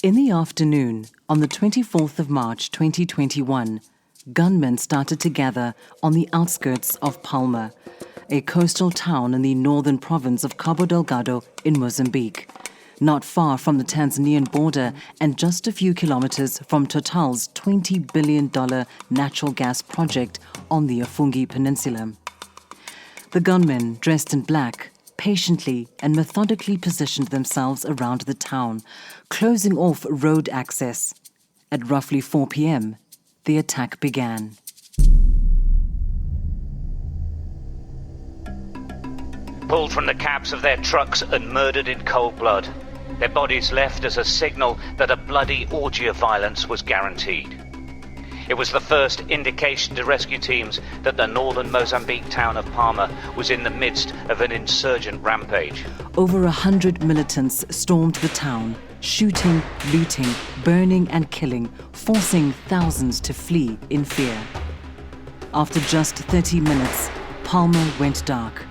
In the afternoon, on the 24th of March 2021, gunmen started to gather on the outskirts of Palma, a coastal town in the northern province of Cabo Delgado in Mozambique, not far from the Tanzanian border and just a few kilometers from Total's $20 billion natural gas project on the Afungi peninsula. The gunmen, dressed in black, patiently and methodically positioned themselves around the town, closing off road access. At roughly 4 p.m., the attack began. Pulled from the cabs of their trucks and murdered in cold blood. Their bodies left as a signal that a bloody orgy of violence was guaranteed. It was the first indication to rescue teams that the northern Mozambique town of Palma was in the midst of an insurgent rampage. Over 100 militants stormed the town, shooting, looting, burning and killing, forcing thousands to flee in fear. After just 30 minutes, Palma went dark.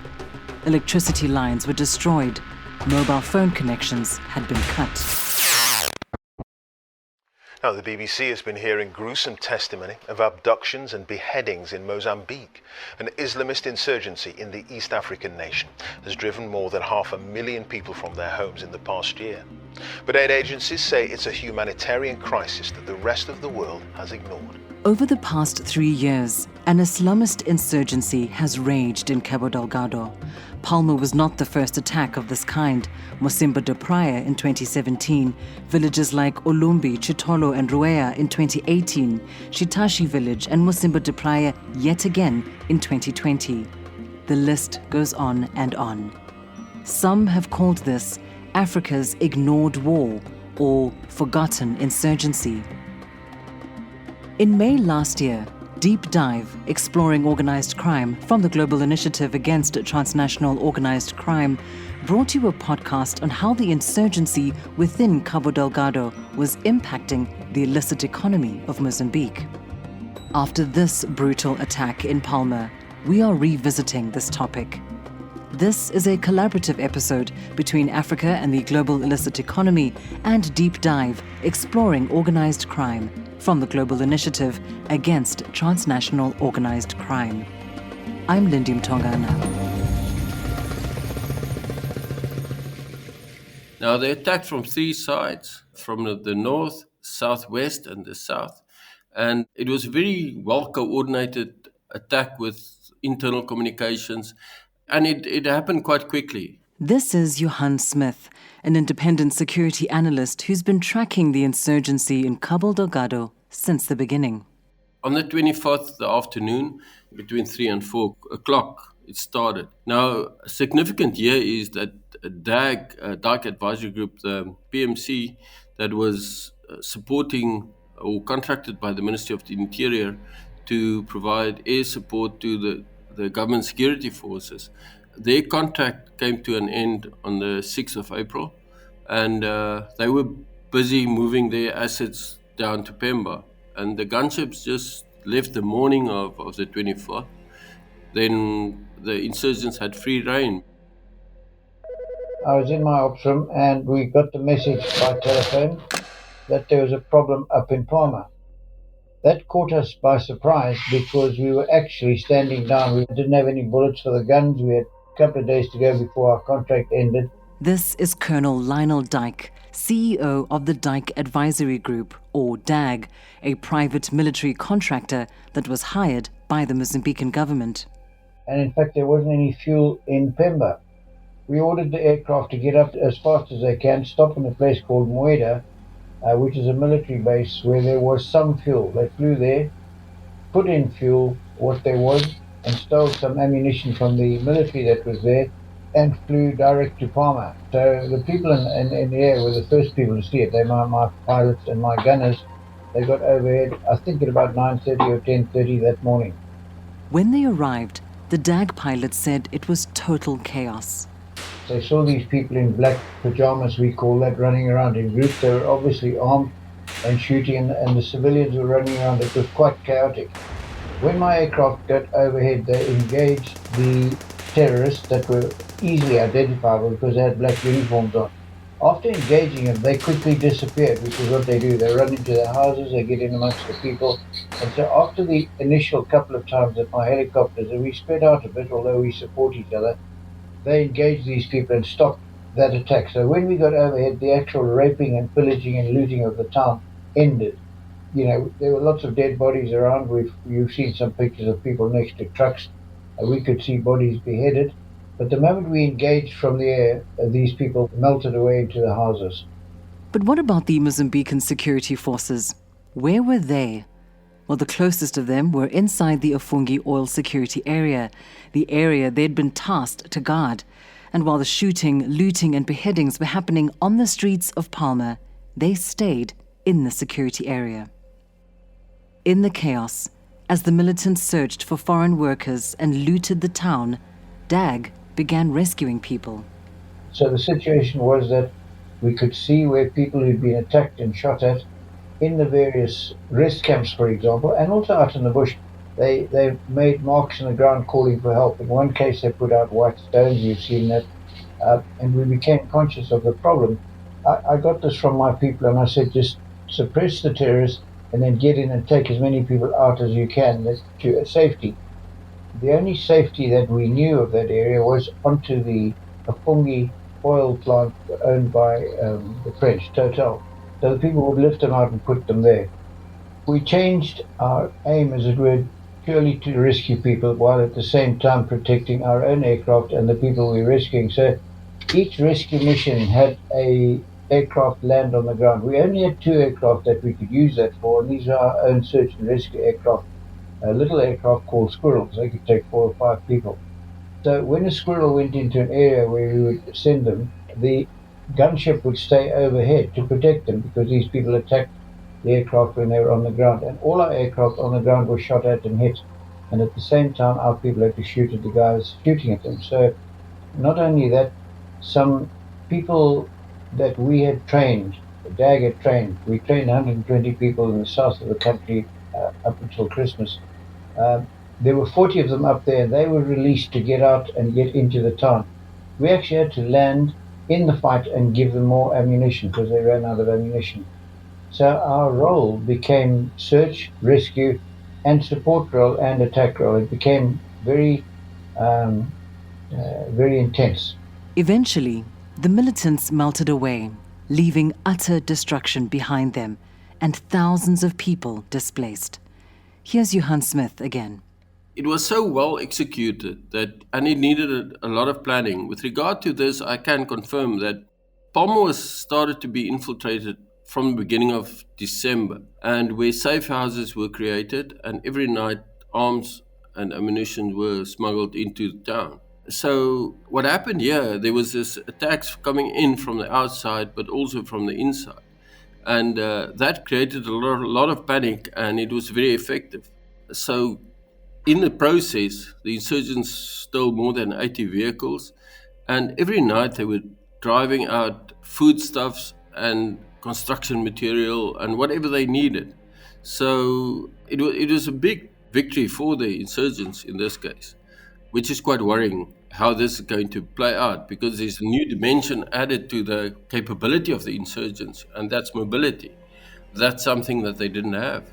Electricity lines were destroyed. Mobile phone connections had been cut. Now, the BBC has been hearing gruesome testimony of abductions and beheadings in Mozambique. An Islamist insurgency in the East African nation has driven more than 500,000 people from their homes in the past year. But aid agencies say it's a humanitarian crisis that the rest of the world has ignored. Over the past 3 years, an Islamist insurgency has raged in Cabo Delgado. Palma was not the first attack of this kind. Mocimboa de Praia in 2017, villages like Olumbi, Chitolo and Ruea in 2018, Shitashi village and Mocimboa de Praia yet again in 2020. The list goes on and on. Some have called this Africa's ignored war or forgotten insurgency. In May last year, Deep Dive, exploring organized crime from the Global Initiative Against Transnational Organized Crime, brought you a podcast on how the insurgency within Cabo Delgado was impacting the illicit economy of Mozambique. After this brutal attack in Palma, we are revisiting this topic. This is a collaborative episode between Africa and the global illicit economy and Deep Dive, exploring organized crime from the Global Initiative Against Transnational Organized Crime. I'm Lindy Mtongana. Now, they attacked from 3 sides, from the north, southwest, and the south. And it was a very well-coordinated attack with internal communications, and it happened quite quickly. This is Johan Smith, an independent security analyst who's been tracking the insurgency in Cabo Delgado since the beginning. On the 24th, the afternoon, between 3 and 4 o'clock, it started. Now, significant here is that DAG Advisory Group, the PMC, that was supporting or contracted by the Ministry of the Interior to provide air support to the government security forces. Their contract came to an end on the 6th of April, and they were busy moving their assets down to Pemba. And the gunships just left the morning of the 24th. Then the insurgents had free rein. I was in my ops room and we got the message by telephone that there was a problem up in Palma. That caught us by surprise because we were actually standing down. We didn't have any bullets for the guns. We had a couple of days to go before our contract ended. This is Colonel Lionel Dyke, CEO of the Dyke Advisory Group, or DAG, a private military contractor that was hired by the Mozambican government. And in fact, there wasn't any fuel in Pemba. We ordered the aircraft to get up as fast as they can, stop in a place called Moeda, which is a military base where there was some fuel. They flew there, put in fuel, what there was, and stole some ammunition from the military that was there, and flew direct to Palma. So the people in the air were the first people to see it. They were my pilots and my gunners. They got overhead, I think at about 9:30 or 10:30 that morning. When they arrived, the DAG pilot said it was total chaos. They saw these people in black pajamas, we call that, running around in groups. They were obviously armed and shooting, and the civilians were running around. It was quite chaotic. When my aircraft got overhead, they engaged the terrorists that were easily identifiable because they had black uniforms on. After engaging them, they quickly disappeared, which is what they do. They run into their houses, they get in amongst the people. And so after the initial couple of times that my helicopters, and we spread out a bit, although we support each other, they engaged these people and stopped that attack. So when we got overhead, the actual raping and pillaging and looting of the town ended. You know, there were lots of dead bodies around. You've seen some pictures of people next to trucks. We could see bodies beheaded. But the moment we engaged from the air, these people melted away into the houses. But what about the Mozambican security forces? Where were they? Well, the closest of them were inside the Afungi oil security area, the area they'd been tasked to guard. And while the shooting, looting and beheadings were happening on the streets of Palma, they stayed in the security area. In the chaos, as the militants searched for foreign workers and looted the town, DAG began rescuing people. So the situation was that we could see where people who'd been attacked and shot at in the various rest camps, for example, and also out in the bush. They made marks in the ground calling for help. In one case, they put out white stones. You've seen that. And we became conscious of the problem. I got this from my people, and I said, just suppress the terrorists and then get in and take as many people out as you can to safety. The only safety that we knew of that area was onto the Afungi oil plant owned by the French, Total. So the people would lift them out and put them there. We changed our aim, as it were, purely to rescue people while at the same time protecting our own aircraft and the people we're rescuing. So each rescue mission had a aircraft land on the ground. We only had 2 aircraft that we could use that for, and these are our own search and rescue aircraft, a little aircraft called Squirrels. They could take 4 or 5 people. So when a Squirrel went into an area where we would send them, the gunship would stay overhead to protect them because these people attacked the aircraft when they were on the ground. And all our aircraft on the ground were shot at and hit. And at the same time, our people had to shoot at the guys shooting at them. So not only that, some people that we had trained, DAG had trained, we trained 120 people in the south of the country up until Christmas. There were 40 of them up there, and they were released to get out and get into the town. We actually had to land in the fight and give them more ammunition because they ran out of ammunition. So our role became search, rescue, and support role and attack role. It became very intense. Eventually, the militants melted away, leaving utter destruction behind them and thousands of people displaced. Here's Johan Smith again. It was so well executed and it needed a lot of planning. With regard to this, I can confirm that Palma was started to be infiltrated from the beginning of December, and where safe houses were created, and every night arms and ammunition were smuggled into the town. So what happened here, there was this attacks coming in from the outside, but also from the inside. And that created a lot of panic, and it was very effective. So in the process, the insurgents stole more than 80 vehicles, and every night they were driving out foodstuffs and construction material and whatever they needed. So it was a big victory for the insurgents in this case, which is quite worrying how this is going to play out, because there's a new dimension added to the capability of the insurgents, and that's mobility. That's something that they didn't have.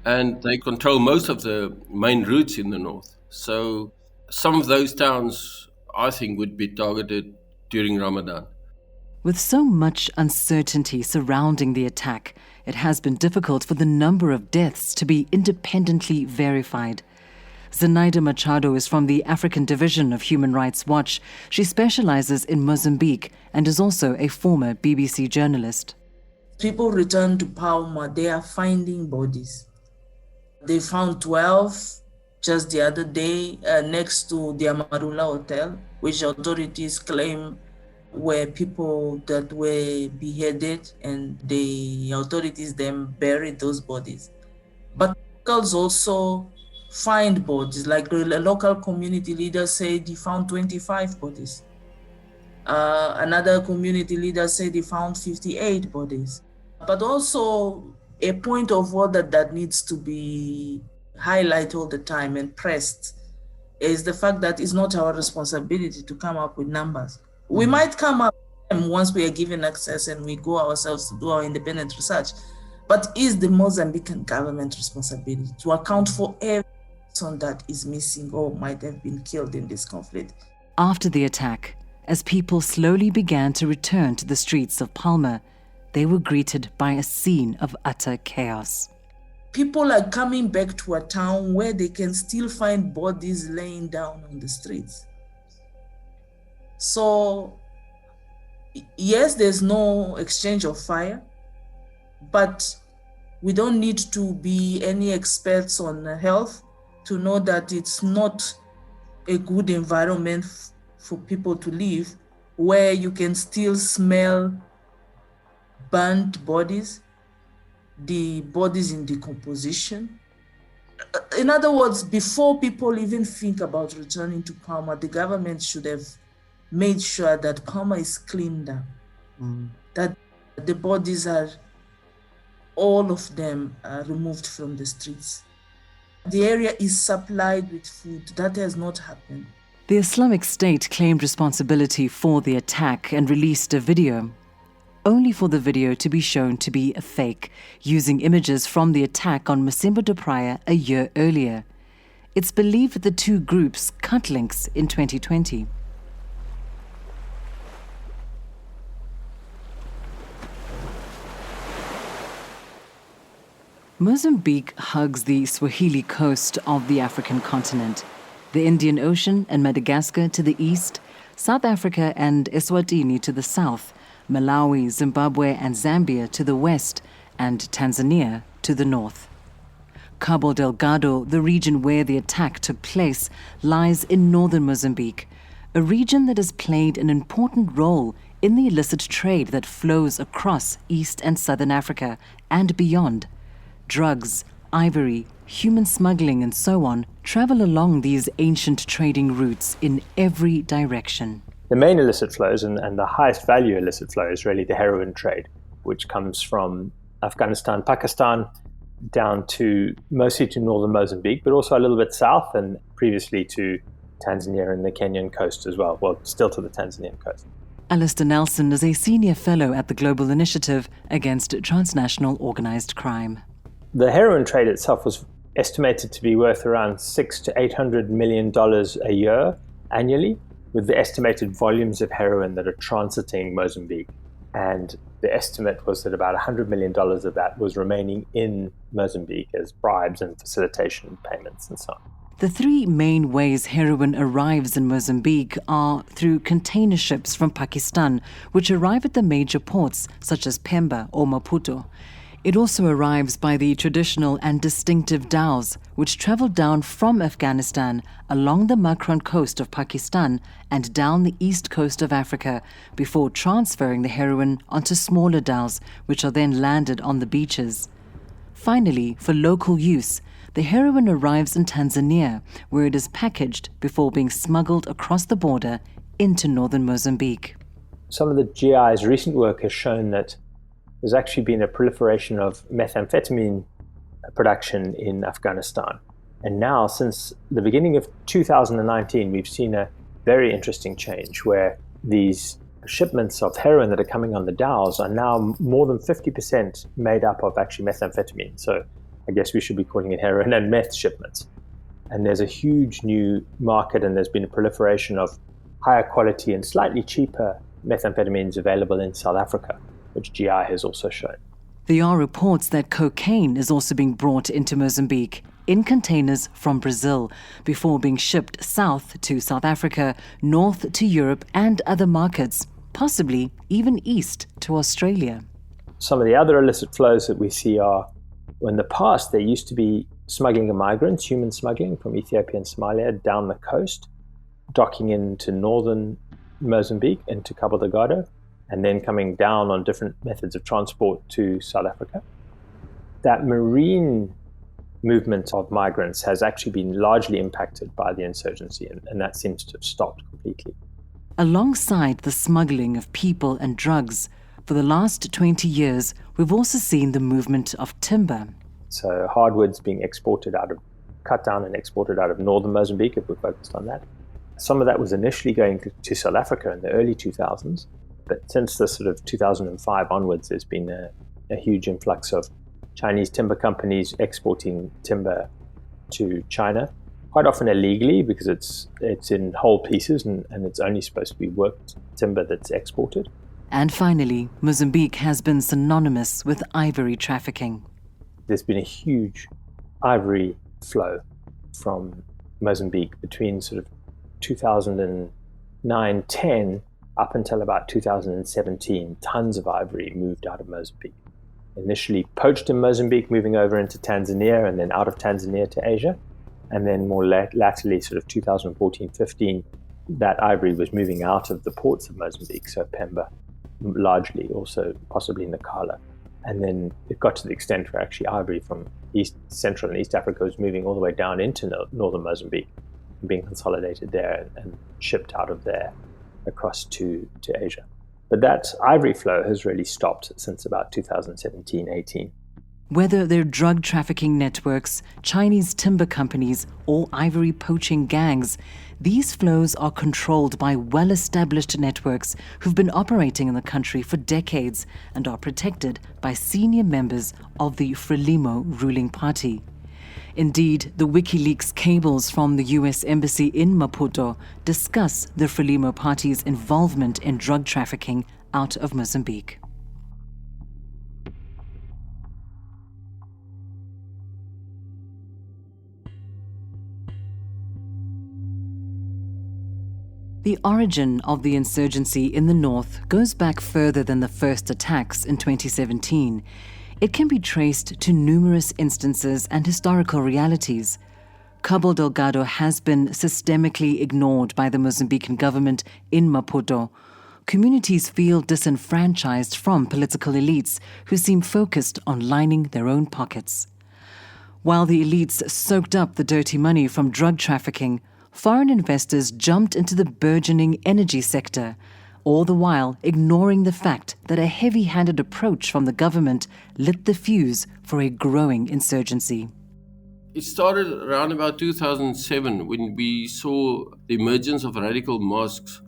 And they control most of the main routes in the north. So some of those towns, I think, would be targeted during Ramadan. With so much uncertainty surrounding the attack, it has been difficult for the number of deaths to be independently verified. Zenaida Machado is from the African Division of Human Rights Watch. She specializes in Mozambique and is also a former BBC journalist. People return to Palma, they are finding bodies. They found 12 just the other day next to the Amarula Hotel, which authorities claim were people that were beheaded, and the authorities then buried those bodies. But locals also find bodies, like the local community leader said he found 25 bodies. Another community leader said he found 58 bodies. But also a point of order that needs to be highlighted all the time and pressed is the fact that it's not our responsibility to come up with numbers. We might come up And once we are given access and we go ourselves to do our independent research. But is the Mozambican government responsibility to account for every person that is missing or might have been killed in this conflict? After the attack, as people slowly began to return to the streets of Palma, they were greeted by a scene of utter chaos. People are coming back to a town where they can still find bodies laying down on the streets. So, yes, there's no exchange of fire, but we don't need to be any experts on health to know that it's not a good environment for people to live, where you can still smell burnt bodies, the bodies in decomposition. In other words, before people even think about returning to Palma, the government should have made sure that Palma is cleaned up, that the bodies are, all of them are removed from the streets. The area is supplied with food. That has not happened. The Islamic State claimed responsibility for the attack and released a video, only for the video to be shown to be a fake, using images from the attack on Mocimboa da Praia a year earlier. It's believed that the two groups cut links in 2020. Mozambique hugs the Swahili coast of the African continent, the Indian Ocean and Madagascar to the east, South Africa and Eswatini to the south, Malawi, Zimbabwe and Zambia to the west, and Tanzania to the north. Cabo Delgado, the region where the attack took place, lies in northern Mozambique, a region that has played an important role in the illicit trade that flows across East and Southern Africa and beyond. Drugs, ivory, human smuggling and so on travel along these ancient trading routes in every direction. The main illicit flows and the highest value illicit flow is really the heroin trade, which comes from Afghanistan, Pakistan, down to mostly to northern Mozambique, but also a little bit south and previously to Tanzania and the Kenyan coast as well. Well, still to the Tanzanian coast. Alistair Nelson is a senior fellow at the Global Initiative Against Transnational Organized Crime. The heroin trade itself was estimated to be worth around $600 to $800 million a year annually, with the estimated volumes of heroin that are transiting Mozambique. And the estimate was that about $100 million of that was remaining in Mozambique as bribes and facilitation payments and so on. The three main ways heroin arrives in Mozambique are through container ships from Pakistan, which arrive at the major ports such as Pemba or Maputo. It also arrives by the traditional and distinctive dhows, which travel down from Afghanistan along the Makran coast of Pakistan and down the east coast of Africa before transferring the heroin onto smaller dhows, which are then landed on the beaches. Finally, for local use, the heroin arrives in Tanzania, where it is packaged before being smuggled across the border into northern Mozambique. Some of the GI's recent work has shown that there's actually been a proliferation of methamphetamine production in Afghanistan. And now, since the beginning of 2019, we've seen a very interesting change where these shipments of heroin that are coming on the dhows are now more than 50% made up of actually methamphetamine. So I guess we should be calling it heroin and meth shipments. And there's a huge new market, and there's been a proliferation of higher quality and slightly cheaper methamphetamines available in South Africa, which GI has also shown. There are reports that cocaine is also being brought into Mozambique in containers from Brazil before being shipped south to South Africa, north to Europe and other markets, possibly even east to Australia. Some of the other illicit flows that we see are, in the past, there used to be smuggling of migrants, human smuggling from Ethiopia and Somalia down the coast, docking into northern Mozambique, into Cabo Delgado, and then coming down on different methods of transport to South Africa. That marine movement of migrants has actually been largely impacted by the insurgency, and that seems to have stopped completely. Alongside the smuggling of people and drugs, for the last 20 years, we've also seen the movement of timber. So hardwoods being cut down and exported out of northern Mozambique, if we're focused on that. Some of that was initially going to South Africa in the early 2000s, But since the sort of 2005 onwards, there's been a huge influx of Chinese timber companies exporting timber to China, quite often illegally because it's in whole pieces and it's only supposed to be worked timber that's exported. And finally, Mozambique has been synonymous with ivory trafficking. There's been a huge ivory flow from Mozambique between sort of 2009-10 up until about 2017. Tons of ivory moved out of Mozambique. Initially poached in Mozambique, moving over into Tanzania, and then out of Tanzania to Asia. And then more latterly, sort of 2014-15, that ivory was moving out of the ports of Mozambique, so Pemba, largely, also possibly Nacala. And then it got to the extent where actually ivory from Central and East Africa was moving all the way down into northern Mozambique and being consolidated there and shipped out of there across to Asia. But that ivory flow has really stopped since about 2017-18. Whether they're drug trafficking networks, Chinese timber companies, or ivory poaching gangs, these flows are controlled by well-established networks who've been operating in the country for decades and are protected by senior members of the Frelimo ruling party. Indeed, the WikiLeaks cables from the US Embassy in Maputo discuss the Frelimo party's involvement in drug trafficking out of Mozambique. The origin of the insurgency in the north goes back further than the first attacks in 2017. It can be traced to numerous instances and historical realities. Cabo Delgado has been systemically ignored by the Mozambican government in Maputo. Communities feel disenfranchised from political elites who seem focused on lining their own pockets. While the elites soaked up the dirty money from drug trafficking, foreign investors jumped into the burgeoning energy sector, all the while ignoring the fact that a heavy-handed approach from the government lit the fuse for a growing insurgency. It started around about 2007 when we saw the emergence of radical mosques.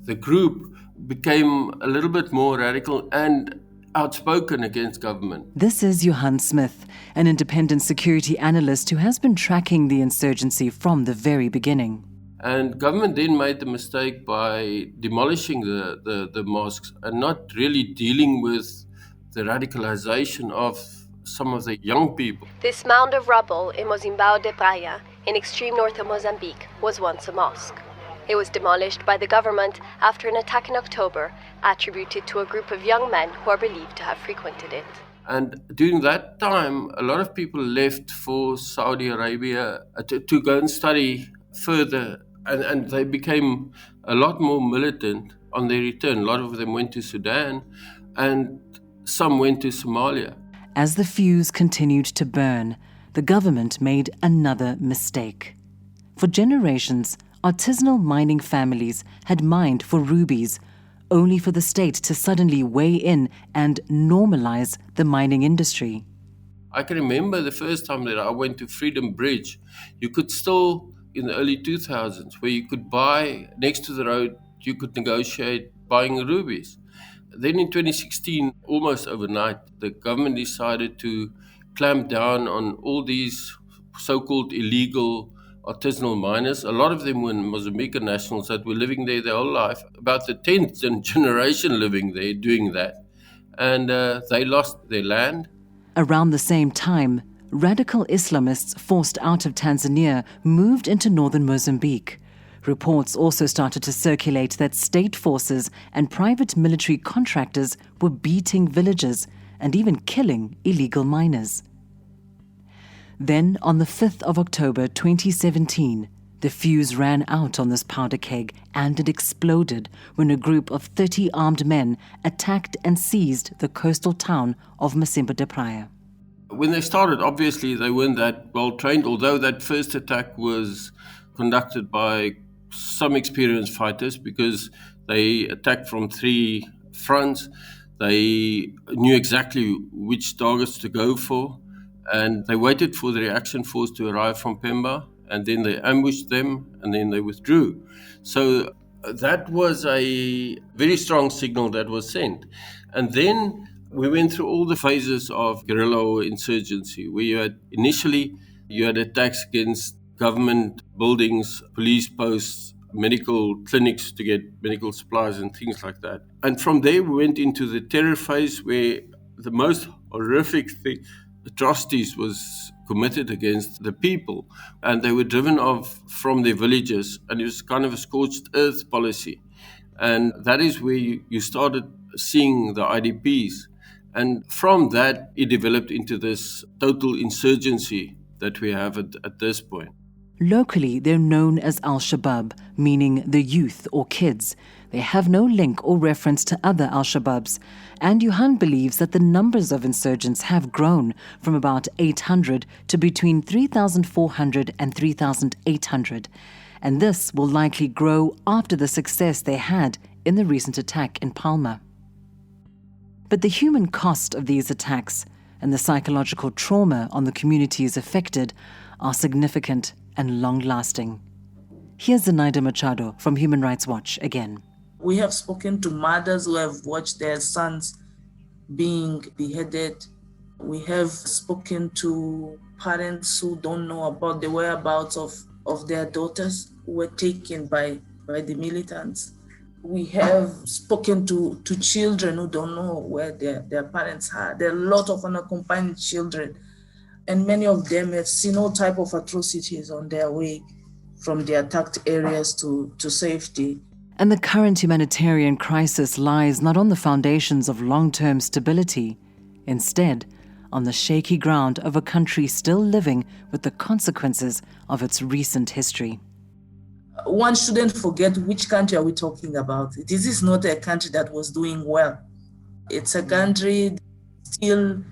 The group became a little bit more radical and outspoken against government. This is Johan Smith, an independent security analyst who has been tracking the insurgency from the very beginning. And government then made the mistake by demolishing the mosques and not really dealing with the radicalization of some of the young people. This mound of rubble in Mozimboa de Praia, in extreme north of Mozambique, was once a mosque. It was demolished by the government after an attack in October, attributed to a group of young men who are believed to have frequented it. And during that time, a lot of people left for Saudi Arabia to go and study further, and they became a lot more militant on their return. A lot of them went to Sudan, and some went to Somalia. As the fuse continued to burn, the government made another mistake. For generations, artisanal mining families had mined for rubies, only for the state to suddenly weigh in and normalize the mining industry. I can remember the first time that I went to Freedom Bridge. You could still, in the early 2000s, where you could buy, next to the road, you could negotiate buying rubies. Then in 2016, almost overnight, the government decided to clamp down on all these so-called illegal artisanal miners. A lot of them were Mozambican nationals that were living there their whole life, about the 10th generation living there doing that. And they lost their land. Around the same time, radical Islamists forced out of Tanzania moved into northern Mozambique. Reports also started to circulate that state forces and private military contractors were beating villagers and even killing illegal miners. Then, on the 5th of October 2017, the fuse ran out on this powder keg and it exploded when a group of 30 armed men attacked and seized the coastal town of Mozambique de Praia. When they started, obviously they weren't that well trained, although that first attack was conducted by some experienced fighters because they attacked from 3 fronts. They knew exactly which targets to go for, and they waited for the reaction force to arrive from Pemba, and then they ambushed them, and then they withdrew. So that was a very strong signal that was sent. And then we went through all the phases of guerrilla or insurgency, where you had attacks against government buildings, police posts, medical clinics to get medical supplies and things like that. And from there, we went into the terror phase, where the most horrific atrocities was committed against the people, and they were driven off from their villages, and it was kind of a scorched earth policy. And that is where you started seeing the IDPs. And from that, it developed into this total insurgency that we have at this point. Locally, they're known as Al-Shabaab, meaning the youth or kids. They have no link or reference to other Al-Shabaabs. And Johan believes that the numbers of insurgents have grown from about 800 to between 3,400 and 3,800. And this will likely grow after the success they had in the recent attack in Palma. But the human cost of these attacks and the psychological trauma on the communities affected are significant and long-lasting. Here's Zenaida Machado from Human Rights Watch again. We have spoken to mothers who have watched their sons being beheaded. We have spoken to parents who don't know about the whereabouts of their daughters who were taken by the militants. We have spoken to children who don't know where their parents are. There are a lot of unaccompanied children, and many of them have seen all type of atrocities on their way from the attacked areas to safety. And the current humanitarian crisis lies not on the foundations of long-term stability, instead on the shaky ground of a country still living with the consequences of its recent history. One shouldn't forget which country are we talking about. This is not a country that was doing well. It's a country still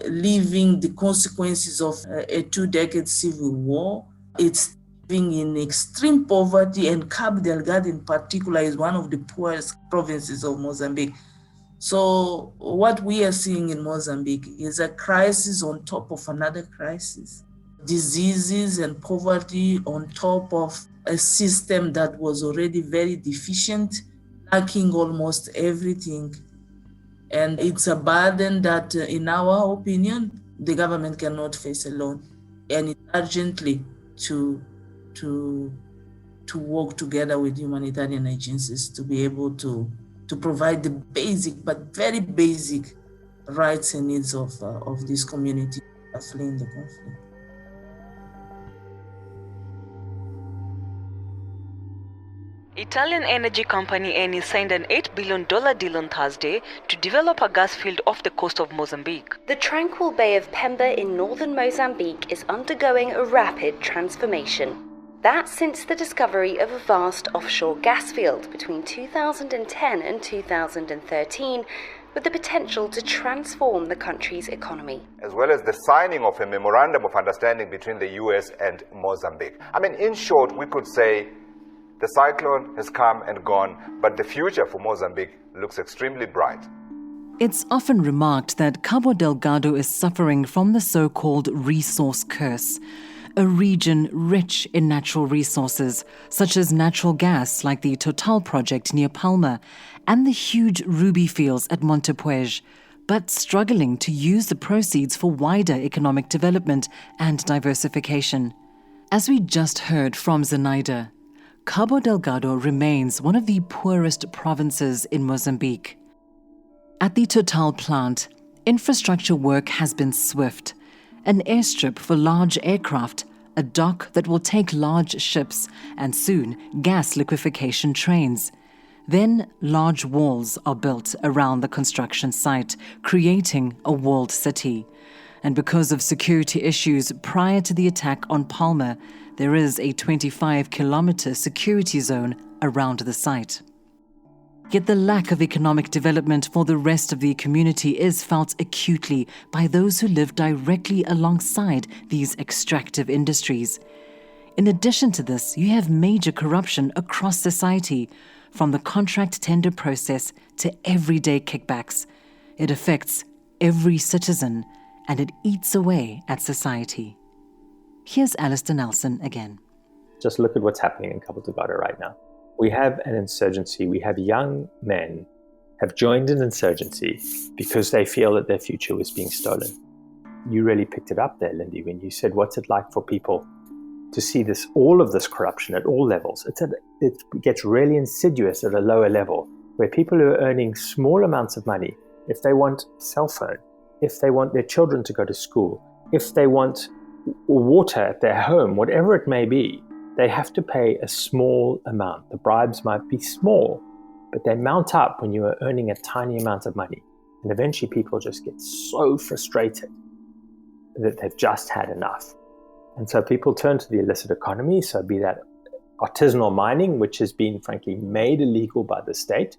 living the consequences of a 2-decade civil war. It's living in extreme poverty, and Cabo Delgado in particular is one of the poorest provinces of Mozambique. So what we are seeing in Mozambique is a crisis on top of another crisis. Diseases and poverty on top of a system that was already very deficient, lacking almost everything. And it's a burden that, in our opinion, the government cannot face alone. And it's urgently to work together with humanitarian agencies to be able to provide the basic, but very basic rights and needs of this community fleeing the conflict. Italian energy company Eni signed an $8 billion deal on Thursday to develop a gas field off the coast of Mozambique. The tranquil Bay of Pemba in northern Mozambique is undergoing a rapid transformation. That's since the discovery of a vast offshore gas field between 2010 and 2013, with the potential to transform the country's economy. As well as the signing of a memorandum of understanding between the US and Mozambique. In short, we could say the cyclone has come and gone, but the future for Mozambique looks extremely bright. It's often remarked that Cabo Delgado is suffering from the so-called resource curse, a region rich in natural resources, such as natural gas like the Total project near Palma and the huge ruby fields at Montepuez, but struggling to use the proceeds for wider economic development and diversification. As we just heard from Zenaida, Cabo Delgado remains one of the poorest provinces in Mozambique. At the Total plant, infrastructure work has been swift. An airstrip for large aircraft, a dock that will take large ships, and soon gas liquefaction trains. Then large walls are built around the construction site, creating a walled city. And because of security issues prior to the attack on Palma, there is a 25-kilometre security zone around the site. Yet the lack of economic development for the rest of the community is felt acutely by those who live directly alongside these extractive industries. In addition to this, you have major corruption across society, from the contract tender process to everyday kickbacks. It affects every citizen, and it eats away at society. Here's Alistair Nelson again. Just look at what's happening in Cabo Delgado right now. We have an insurgency. We have young men have joined an insurgency because they feel that their future was being stolen. You really picked it up there, Lindy, when you said, what's it like for people to see this, all of this corruption at all levels? It gets really insidious at a lower level, where people who are earning small amounts of money, if they want a cell phone, if they want their children to go to school, if they want water at their home, whatever it may be, they have to pay a small amount. The bribes might be small, but they mount up when you are earning a tiny amount of money. And eventually people just get so frustrated that they've just had enough. And so people turn to the illicit economy, so be that artisanal mining, which has been, frankly, made illegal by the state,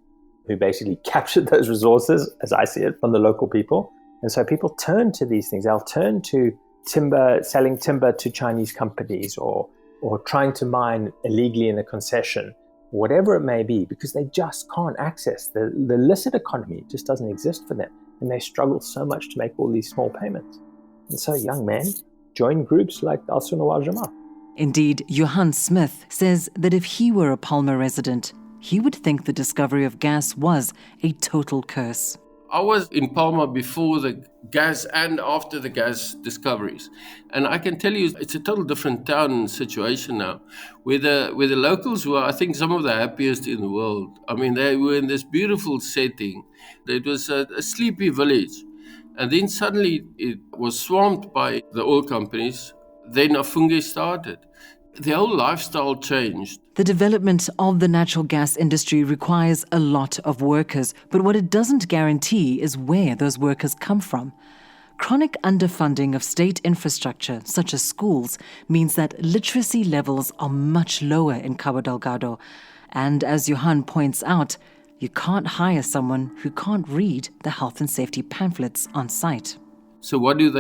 who basically captured those resources, as I see it, from the local people. And so people turn to these things. They'll turn to timber, selling timber to Chinese companies, or trying to mine illegally in a concession, whatever it may be, because they just can't access the illicit economy. It just doesn't exist for them. And they struggle so much to make all these small payments. And so young men join groups like Al Sunawal Jama. Indeed, Johan Smith says that if he were a Palma resident, he would think the discovery of gas was a total curse. I was in Palma before the gas and after the gas discoveries. And I can tell you it's a total different town and situation now, where the locals were, I think, some of the happiest in the world. I mean, they were in this beautiful setting. It was a sleepy village. And then suddenly it was swamped by the oil companies. Then Afungi started. The whole lifestyle changed. The development of the natural gas industry requires a lot of workers, but what it doesn't guarantee is where those workers come from. Chronic underfunding of state infrastructure, such as schools, means that literacy levels are much lower in Cabo Delgado. And as Johan points out, you can't hire someone who can't read the health and safety pamphlets on site. So what do?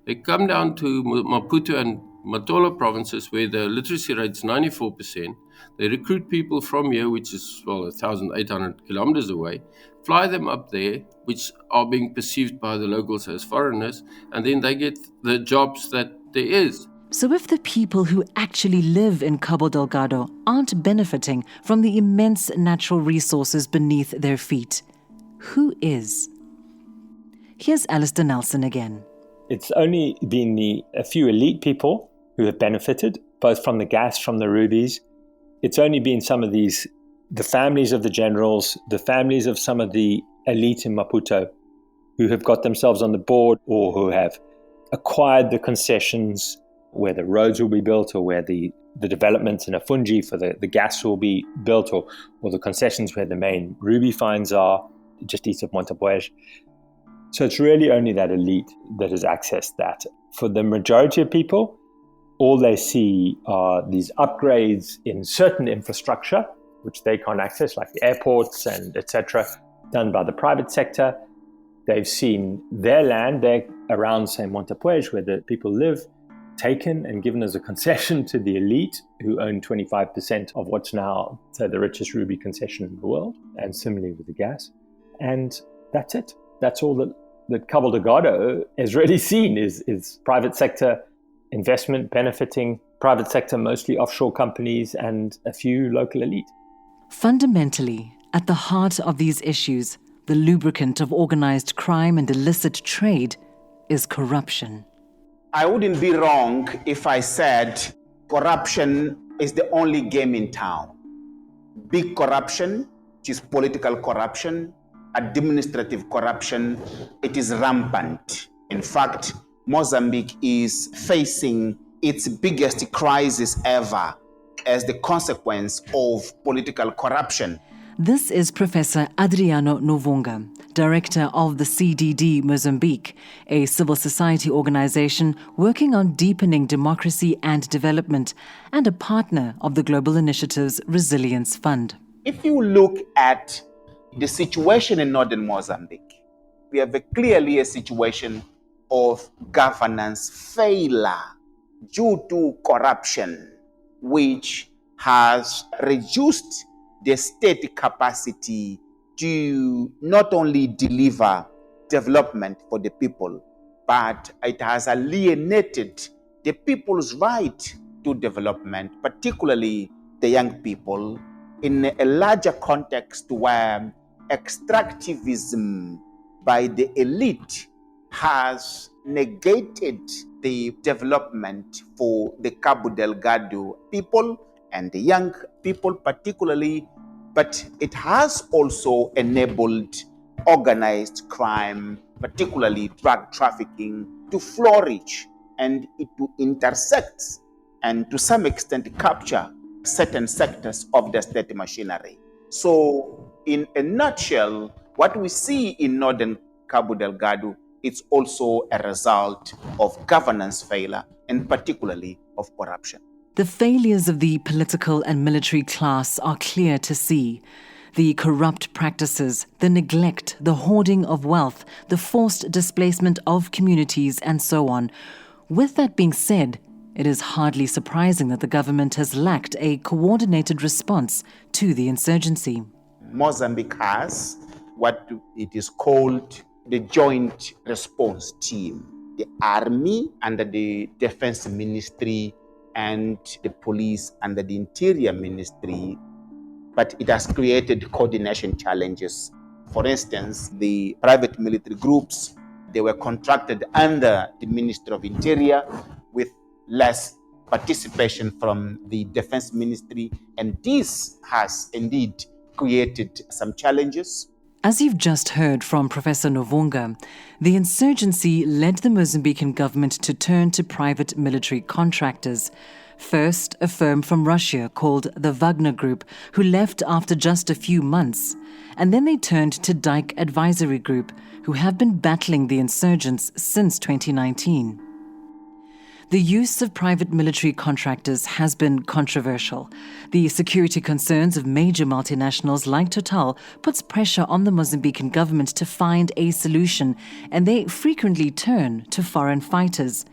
They come down to Maputo and Matola provinces, where the literacy rate is 94%. They recruit people from here, which is, 1,800 kilometers away, fly them up there, which are being perceived by the locals as foreigners, and then they get the jobs that there is. So if the people who actually live in Cabo Delgado aren't benefiting from the immense natural resources beneath their feet, who is? Here's Alistair Nelson again. It's only been a few elite people who have benefited, both from the gas, from the rubies. It's only been some of these, the families of the generals, the families of some of the elite in Maputo, who have got themselves on the board or who have acquired the concessions where the roads will be built, or where the developments in Afungi for the gas will be built, or the concessions where the main ruby finds are, just east of Montepuez. So it's really only that elite that has accessed that. For the majority of people, all they see are these upgrades in certain infrastructure, which they can't access, like the airports and etc., done by the private sector. They've seen their land, they're around, say, Montepuez, where the people live, taken and given as a concession to the elite, who own 25% of what's now, say, the richest ruby concession in the world, and similarly with the gas. And that's it. That's all that Cabo Delgado has really seen is private sector investment benefiting private sector, mostly offshore companies, and a few local elite. Fundamentally, at the heart of these issues, the lubricant of organized crime and illicit trade is corruption. I wouldn't be wrong if I said corruption is the only game in town. Big corruption, which is political corruption, administrative corruption, it is rampant. In fact, Mozambique is facing its biggest crisis ever as the consequence of political corruption. This is Professor Adriano Novunga, director of the CDD Mozambique, a civil society organization working on deepening democracy and development, and a partner of the Global Initiative's Resilience Fund. If you look at the situation in northern Mozambique, we have clearly a situation of governance failure due to corruption, which has reduced the state capacity to not only deliver development for the people, but it has alienated the people's right to development, particularly the young people, in a larger context where extractivism by the elite has negated the development for the Cabo Delgado people and the young people particularly, but it has also enabled organized crime, particularly drug trafficking, to flourish, and it to intersect and to some extent capture certain sectors of the state machinery. So in a nutshell, what we see in northern Cabo Delgado, it's also a result of governance failure and particularly of corruption. The failures of the political and military class are clear to see. The corrupt practices, the neglect, the hoarding of wealth, the forced displacement of communities, and so on. With that being said, it is hardly surprising that the government has lacked a coordinated response to the insurgency. Mozambique has what it is called the Joint Response Team. The army under the Defense Ministry and the police under the Interior Ministry, but it has created coordination challenges. For instance, the private military groups, they were contracted under the Ministry of Interior with less participation from the Defense Ministry, and this has indeed created some challenges. As you've just heard from Professor Novunga, the insurgency led the Mozambican government to turn to private military contractors. First, a firm from Russia called the Wagner Group, who left after just a few months. And then they turned to Dyke Advisory Group, who have been battling the insurgents since 2019. The use of private military contractors has been controversial. The security concerns of major multinationals like Total puts pressure on the Mozambican government to find a solution, and they frequently turn to foreign fighters.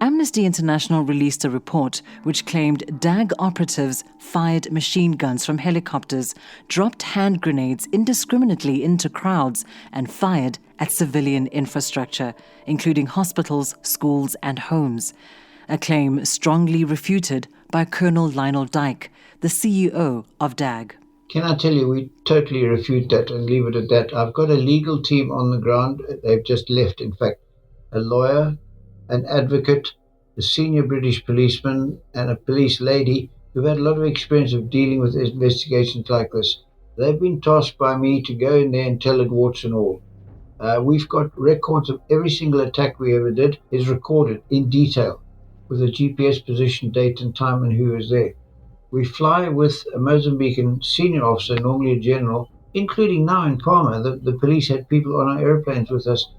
Amnesty International released a report which claimed DAG operatives fired machine guns from helicopters, dropped hand grenades indiscriminately into crowds, and fired at civilian infrastructure, including hospitals, schools, and homes. A claim strongly refuted by Colonel Lionel Dyke, the CEO of DAG. Can I tell you, we totally refute that and leave it at that. I've got a legal team on the ground. They've just left, in fact, a lawyer, an advocate, a senior British policeman, and a police lady who've had a lot of experience of dealing with investigations like this. They've been tasked by me to go in there and tell it warts and all. We've got records of every single attack we ever did is recorded in detail with a GPS position, date and time and who was there. We fly with a Mozambican senior officer, normally a general, including now in Palma. The police had people on our airplanes with us.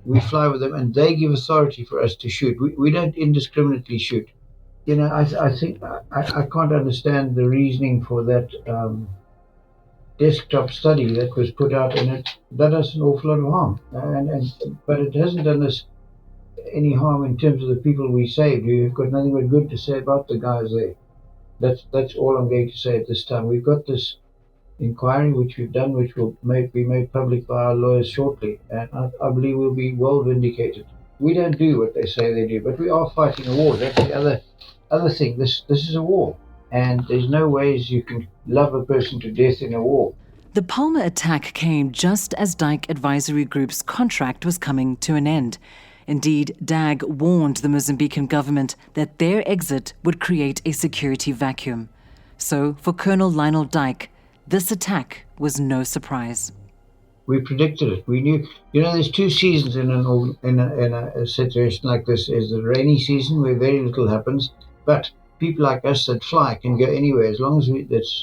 We fly with them and they give authority for us to shoot. We don't indiscriminately shoot. You know, I think I can't understand the reasoning for that desktop study that was put out, and it done us an awful lot of harm. But it hasn't done us any harm in terms of the people we saved. We've got nothing but good to say about the guys there. That's all I'm going to say at this time. We've got this inquiry which we've done, which will be made public by our lawyers shortly, and I believe we'll be well vindicated. We don't do what they say they do, but we are fighting a war. That's the other thing. This is a war, and there's no ways you can love a person to death in a war. The Palma attack came just as Dyke Advisory Group's contract was coming to an end. Indeed, DAG warned the Mozambican government that their exit would create a security vacuum. So, for Colonel Lionel Dyke, this attack was no surprise. We predicted it. We knew. You know, there's two seasons in a situation like this. There's the rainy season where very little happens, but people like us that fly can go anywhere as long as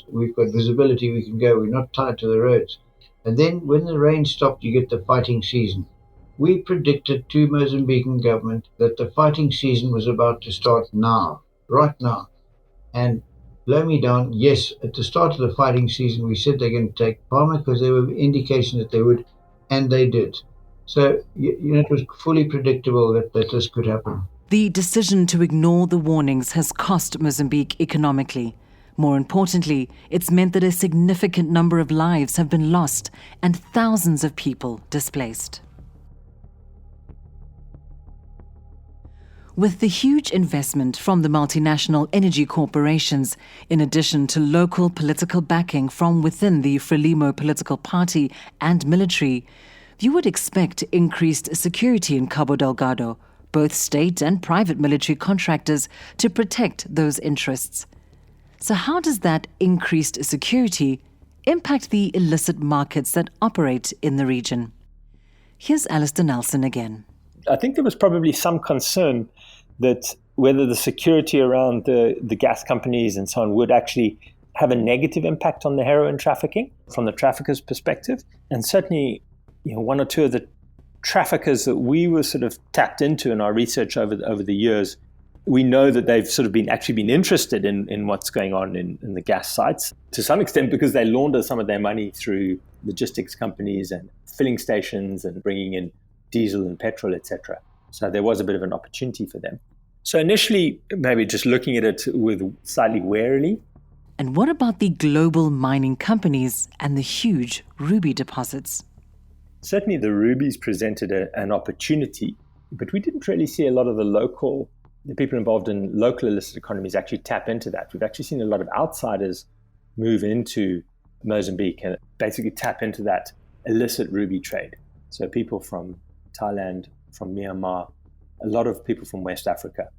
we've got visibility. We can go. We're not tied to the roads. And then when the rain stopped, you get the fighting season. We predicted to Mozambican government that the fighting season was about to start now, right now. And blow me down, yes, at the start of the fighting season, we said they're going to take Palma because there were indications that they would, and they did. So, you know, it was fully predictable that this could happen. The decision to ignore the warnings has cost Mozambique economically. More importantly, it's meant that a significant number of lives have been lost and thousands of people displaced. With the huge investment from the multinational energy corporations, in addition to local political backing from within the Frelimo political party and military, you would expect increased security in Cabo Delgado, both state and private military contractors to protect those interests. So how does that increased security impact the illicit markets that operate in the region? Here's Alistair Nelson again. I think there was probably some concern that whether the security around the gas companies and so on would actually have a negative impact on the heroin trafficking from the traffickers' perspective. And certainly, one or two of the traffickers that we were sort of tapped into in our research over the years, we know that they've sort of been interested in what's going on in the gas sites to some extent because they launder some of their money through logistics companies and filling stations and bringing in diesel and petrol, etc. So there was a bit of an opportunity for them. So initially, maybe just looking at it with slightly warily. And what about the global mining companies and the huge ruby deposits? Certainly the rubies presented an opportunity, but we didn't really see a lot of the people involved in local illicit economies actually tap into that. We've actually seen a lot of outsiders move into Mozambique and basically tap into that illicit ruby trade. So people from Thailand, from Myanmar, a lot of people from West Africa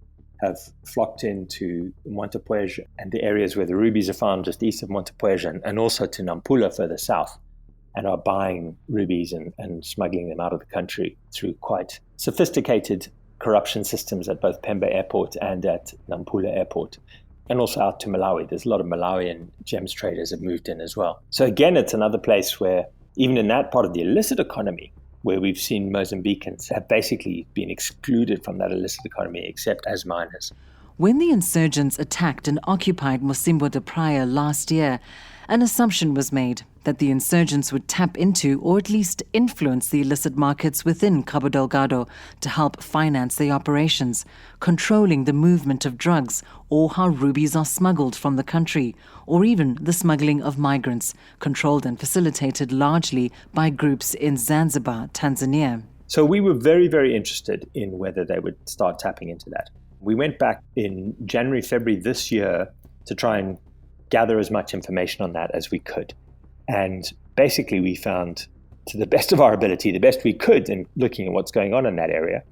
have flocked into Montepuez and the areas where the rubies are found just east of Montepuez and also to Nampula further south, and are buying rubies and smuggling them out of the country through quite sophisticated corruption systems at both Pemba Airport and at Nampula Airport, and also out to Malawi. There's a lot of Malawian gems traders have moved in as well. So again, it's another place where, even in that part of the illicit economy, where we've seen Mozambicans have basically been excluded from that illicit economy except as miners. When the insurgents attacked and occupied Mocimboa da Praia last year, an assumption was made that the insurgents would tap into or at least influence the illicit markets within Cabo Delgado to help finance their operations, controlling the movement of drugs or how rubies are smuggled from the country, or even the smuggling of migrants, controlled and facilitated largely by groups in Zanzibar, Tanzania. So we were very, very interested in whether they would start tapping into that. We went back in January, February this year to try and gather as much information on that as we could. And basically we found, to the best of our ability, the best we could in looking at what's going on in that area,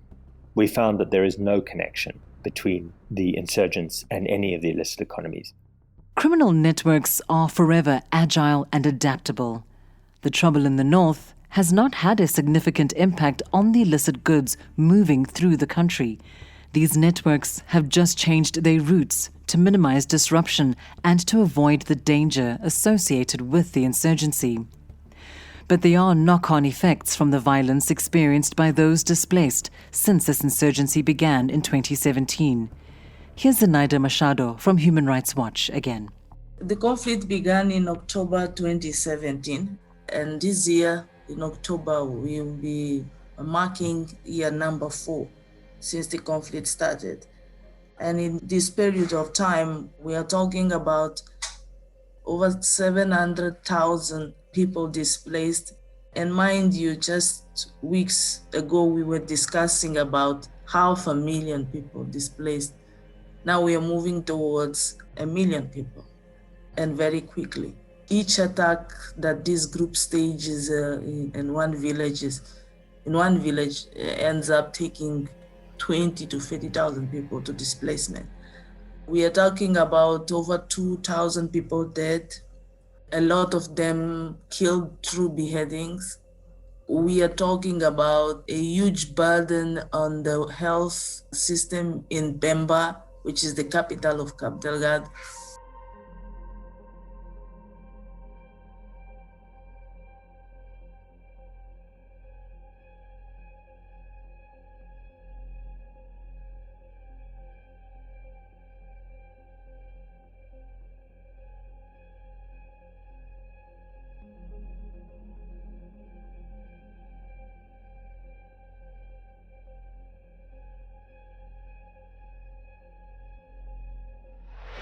we found that there is no connection between the insurgents and any of the illicit economies. Criminal networks are forever agile and adaptable. The trouble in the north has not had a significant impact on the illicit goods moving through the country. These networks have just changed their routes to minimize disruption and to avoid the danger associated with the insurgency. But there are knock-on effects from the violence experienced by those displaced since this insurgency began in 2017. Here's Zenaida Machado from Human Rights Watch again. The conflict began in October 2017, and this year, in October, we will be marking year number 4 since the conflict started. And in this period of time, we are talking about over 700,000 people displaced. And mind you, just weeks ago, we were discussing about 500,000 people displaced. Now we are moving towards 1 million people, and very quickly. Each attack that this group stages in one village ends up taking 20 to 30,000 people to displacement. We are talking about over 2,000 people dead, a lot of them killed through beheadings. We are talking about a huge burden on the health system in Pemba, which is the capital of Cabo Delgado.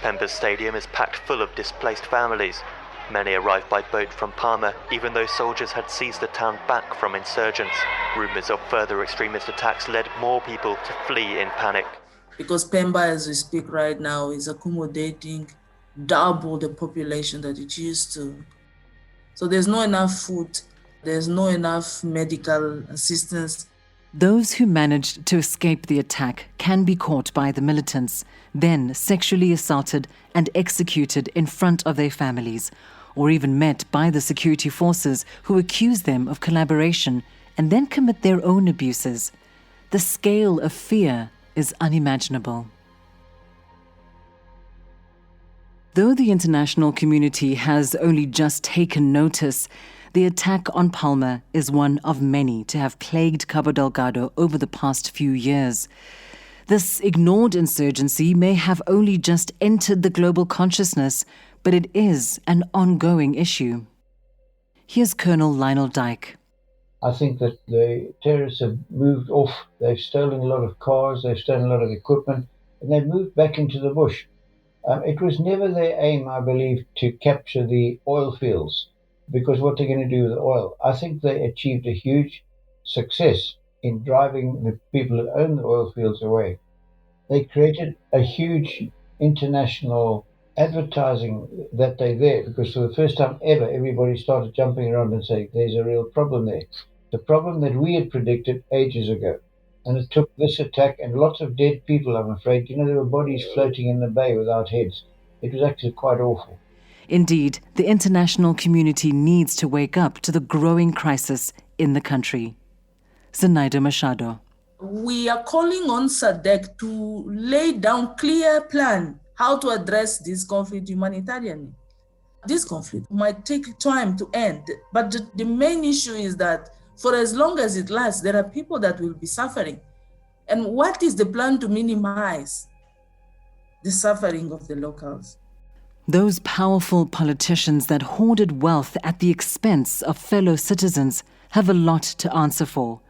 Pemba's stadium is packed full of displaced families. Many arrived by boat from Palma, even though soldiers had seized the town back from insurgents. Rumours of further extremist attacks led more people to flee in panic. because Pemba, as we speak right now, is accommodating double the population that it used to. So there's not enough food, there's not enough medical assistance. Those who managed to escape the attack can be caught by the militants, then sexually assaulted and executed in front of their families, or even met by the security forces who accuse them of collaboration and then commit their own abuses. The scale of fear is unimaginable. Though the international community has only just taken notice, the attack on Palma is one of many to have plagued Cabo Delgado over the past few years. This ignored insurgency may have only just entered the global consciousness, but it is an ongoing issue. Here's Colonel Lionel Dyke. I think that the terrorists have moved off. They've stolen a lot of cars, they've stolen a lot of equipment, and they've moved back into the bush. It was never their aim, I believe, to capture the oil fields, because what they're going to do with the oil. I think they achieved a huge success in driving the people that own the oil fields away. They created a huge international advertising that they're there, because for the first time ever, everybody started jumping around and saying, there's a real problem there. The problem that we had predicted ages ago. And it took this attack and lots of dead people, I'm afraid. You know, there were bodies floating in the bay without heads. It was actually quite awful. Indeed, the international community needs to wake up to the growing crisis in the country. Zenaida Machado. We are calling on SADC to lay down clear plan how to address this conflict humanitarianly. This conflict might take time to end, but the main issue is that for as long as it lasts, there are people that will be suffering. And what is the plan to minimize the suffering of the locals? Those powerful politicians that hoarded wealth at the expense of fellow citizens have a lot to answer for.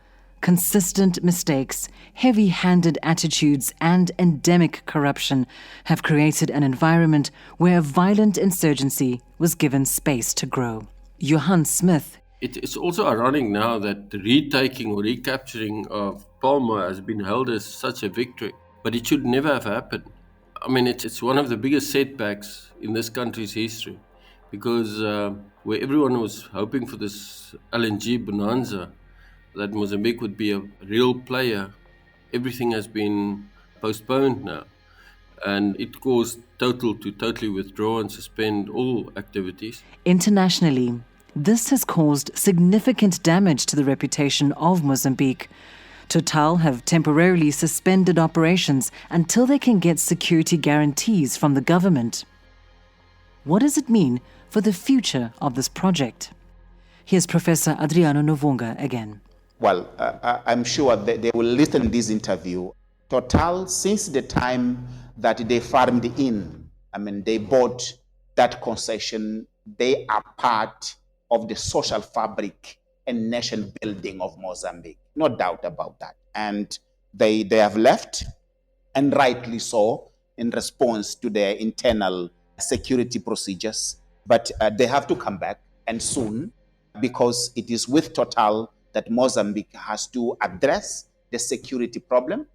Consistent mistakes, heavy-handed attitudes, and endemic corruption have created an environment where violent insurgency was given space to grow. Johan Smith. It's also ironic now that the retaking or recapturing of Palma has been held as such a victory, but it should never have happened. I mean, it's one of the biggest setbacks in this country's history, because where everyone was hoping for this LNG bonanza, that Mozambique would be a real player, everything has been postponed now. And it caused Total to totally withdraw and suspend all activities. Internationally, this has caused significant damage to the reputation of Mozambique. Total have temporarily suspended operations until they can get security guarantees from the government. What does it mean for the future of this project? Here's Professor Adriano Novunga again. Well, I'm sure that they will listen to this interview. Total, since the time that they farmed in, they bought that concession, they are part of the social fabric and nation building of Mozambique. No doubt about that. And they have left, and rightly so, in response to their internal security procedures. But they have to come back, and soon, because it is with Total that Mozambique has to address the security problem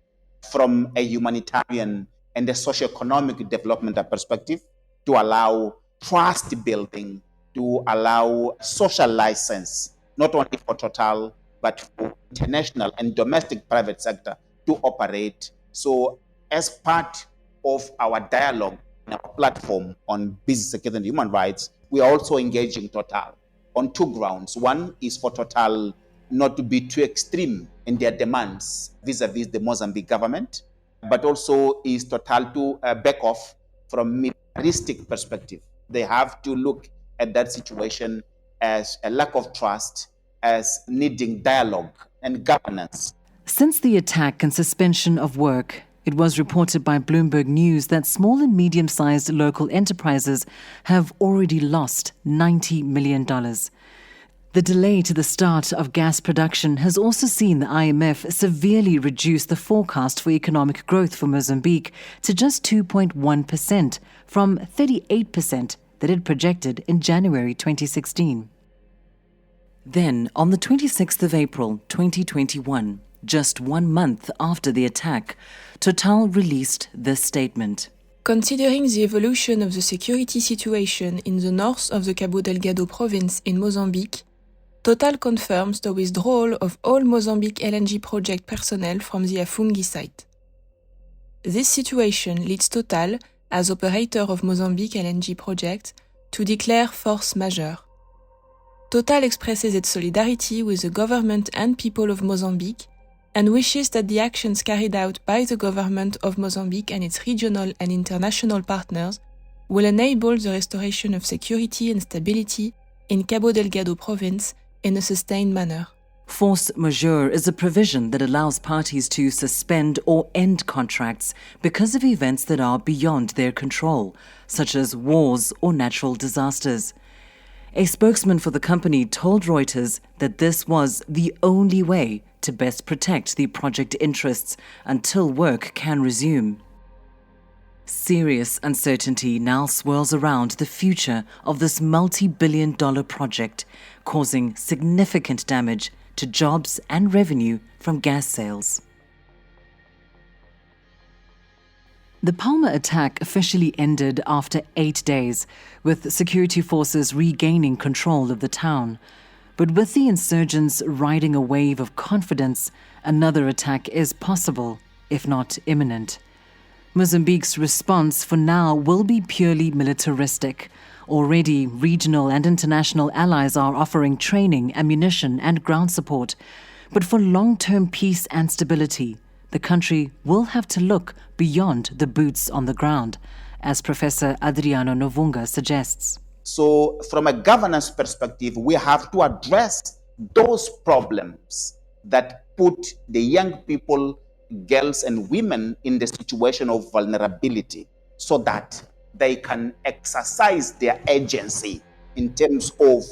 from a humanitarian and a socio-economic development perspective, to allow trust building, to allow social license, not only for Total, but for international and domestic private sector to operate. So as part of our dialogue and our platform on business security and human rights, we are also engaging Total on two grounds. One is for Total not to be too extreme in their demands vis-a-vis the Mozambique government, but also is Total to back off from militaristic perspective. They have to look at that situation as a lack of trust, as needing dialogue and governance. Since the attack and suspension of work, it was reported by Bloomberg News that small and medium-sized local enterprises have already lost $90 million. The delay to the start of gas production has also seen the IMF severely reduce the forecast for economic growth for Mozambique to just 2.1% from 38% that it projected in January 2016. Then, on the 26th of April 2021, Just 1 month after the attack, Total released this statement. Considering the evolution of the security situation in the north of the Cabo Delgado province in Mozambique, Total confirms the withdrawal of all Mozambique LNG project personnel from the Afungi site. This situation leads Total, as operator of Mozambique LNG project, to declare force majeure. Total expresses its solidarity with the government and people of Mozambique and wishes that the actions carried out by the government of Mozambique and its regional and international partners will enable the restoration of security and stability in Cabo Delgado province in a sustained manner. Force majeure is a provision that allows parties to suspend or end contracts because of events that are beyond their control, such as wars or natural disasters. A spokesman for the company told Reuters that this was the only way to best protect the project interests until work can resume. Serious uncertainty now swirls around the future of this multi-billion-dollar project, causing significant damage to jobs and revenue from gas sales. The Palma attack officially ended after 8 days, with security forces regaining control of the town. But with the insurgents riding a wave of confidence, another attack is possible, if not imminent. Mozambique's response for now will be purely militaristic. Already, regional and international allies are offering training, ammunition, and ground support. But for long-term peace and stability, the country will have to look beyond the boots on the ground, as Professor Adriano Novunga suggests. So from a governance perspective, we have to address those problems that put the young people, girls and women in the situation of vulnerability so that they can exercise their agency in terms of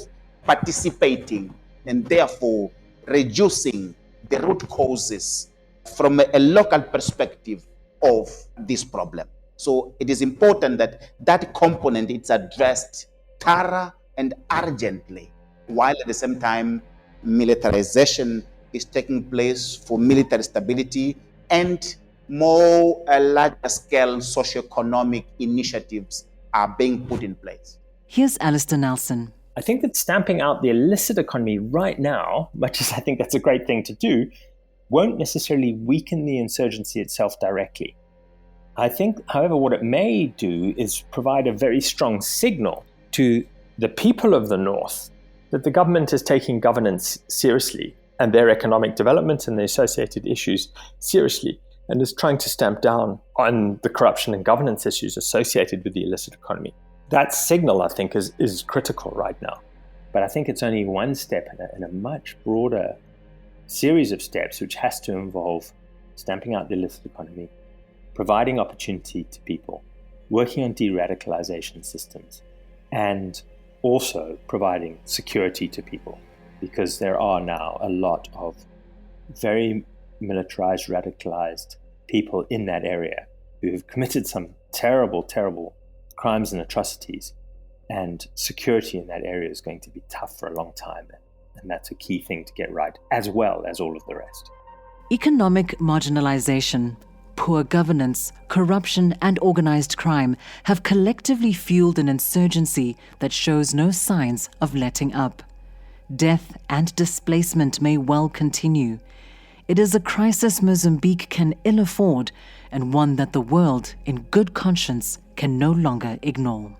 participating and therefore reducing the root causes from a local perspective of this problem. So it is important that that component is addressed thorough and urgently, while at the same time militarization is taking place for military stability and more larger scale socioeconomic initiatives are being put in place. Here's Alistair Nelson. I think that stamping out the illicit economy right now, much as I think that's a great thing to do, won't necessarily weaken the insurgency itself directly. I think, however, what it may do is provide a very strong signal to the people of the North that the government is taking governance seriously and their economic development and the associated issues seriously, and is trying to stamp down on the corruption and governance issues associated with the illicit economy. That signal, I think, is critical right now. But I think it's only one step in a much broader series of steps which has to involve stamping out the illicit economy, providing opportunity to people, working on de-radicalization systems, and also providing security to people, because there are now a lot of very militarized, radicalized people in that area who have committed some terrible, terrible crimes and atrocities, and security in that area is going to be tough for a long time, and that's a key thing to get right, as well as all of the rest. Economic marginalization, poor governance, corruption, and organized crime have collectively fueled an insurgency that shows no signs of letting up. Death and displacement may well continue. It is a crisis Mozambique can ill afford, and one that the world, in good conscience, can no longer ignore.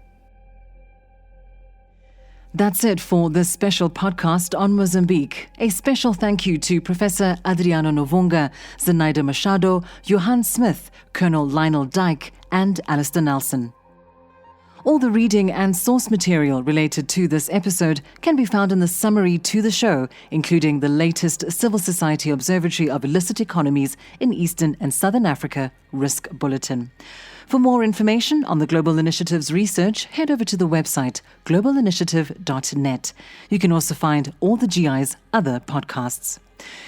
That's it for this special podcast on Mozambique. A special thank you to Professor Adriano Novunga, Zenaida Machado, Johan Smith, Colonel Lionel Dyke, and Alistair Nelson. All the reading and source material related to this episode can be found in the summary to the show, including the latest Civil Society Observatory of Illicit Economies in Eastern and Southern Africa Risk Bulletin. For more information on the Global Initiative's research, head over to the website globalinitiative.net. You can also find all the GI's other podcasts.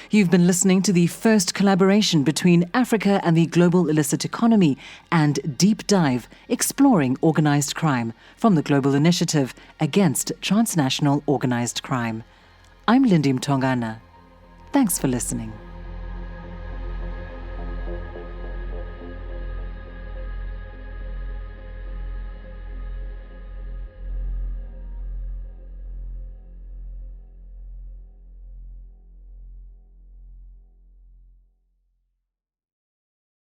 You've been listening to the first collaboration between Africa and the global illicit economy and Deep Dive, Exploring Organized Crime from the Global Initiative Against Transnational Organized Crime. I'm Lindy Mtongana. Thanks for listening.